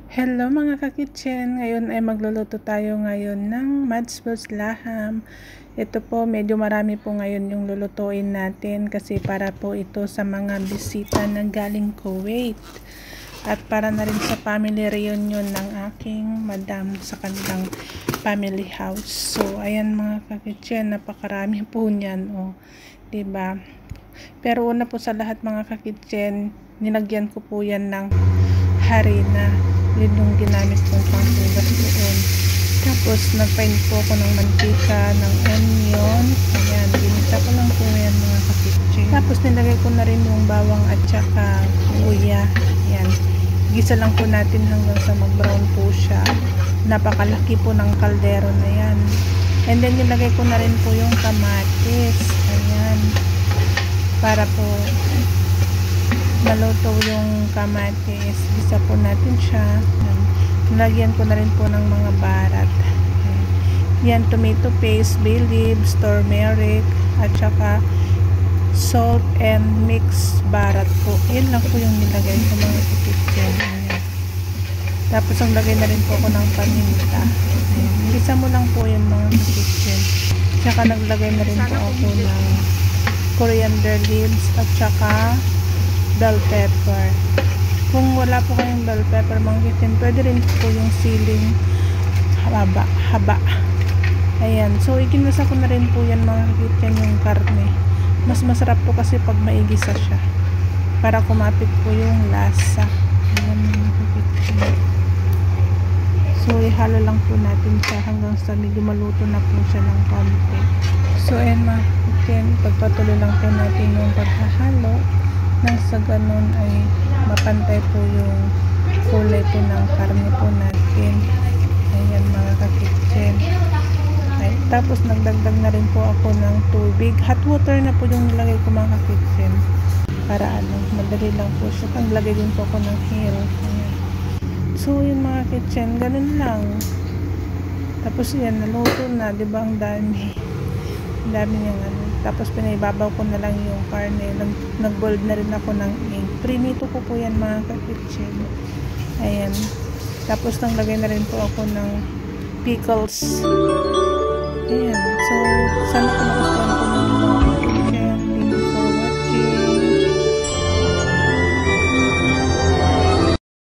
Hello mga ka-kitchen, ngayon ay magluluto tayo ngayon ng Madsbos Laham. Ito po, medyo marami po ngayon yung lulutuin natin kasi para po ito sa mga bisita na galing Kuwait. At para na rin sa family reunion ng aking madam sa kanilang family house. So, ayan mga ka-kitchen, napakarami po niyan. O, diba? Pero una po sa lahat mga ka-kitchen, nilagyan ko po yan ng harina. Yun yung ginamit kong panghugas doon. Tapos nagpainit po ako ng mantika, ng onion. Ayan, ginisa ko lang po yan mga ka-kitchen. Tapos nilagay ko na rin yung bawang at saka luya. Ayan, gisa lang po natin hanggang sa mag-brown po siya. Napakalaki po ng kaldero na yan. And then nilagay ko na rin po yung kamatis. Ayan, para po maluto yung kamatis. Gisa po natin siya. Nalagyan ko na rin po ng mga barat. Yan, tomato paste, bay leaves, turmeric, at saka salt and mix barat po. Yan lang po yung nilagay ko mga kitchen. Tapos ang lagay na rin po ako ng paminta. Gisa mo lang po yan mga kitchen. Tsaka naglagay na rin po ako ng coriander leaves at saka bell pepper. Kung wala po kayong bell pepper mga kitchen, pwede rin po yung siling haba. Ayan, so ikinasa ko na rin po yan mga kitchen yung karne. Mas masarap po kasi pag maigisa siya para kumapit po yung lasa. Ayan mga kitchen. So ihalo lang po natin siya hanggang sa medyo maluto na po siya ng konti. So ayan mga kitchen, pagpatuloy lang po natin yung paghahalo nang sa ganun ay mapantay po yung kulay po ng karne po natin. Ayan mga ka-kitchen. Tapos nagdagdag na rin po ako ng tubig. Hot water na po yung nilagay ko mga ka-kitchen. Para madali lang po siya. Naglagay din po ako ng hair. Ayan. So yun mga kitchen, ganun lang. Tapos yan, naluto na. Diba ang dami? Ang dami niyang ano. Tapos pinaibabaw ko na lang yung karne. Nag-boiled na rin ako ng egg. Prinito ko po yan mga ka-kitchen. Ayan. Tapos naglagay na rin po ako ng pickles. Ayan. So, sana po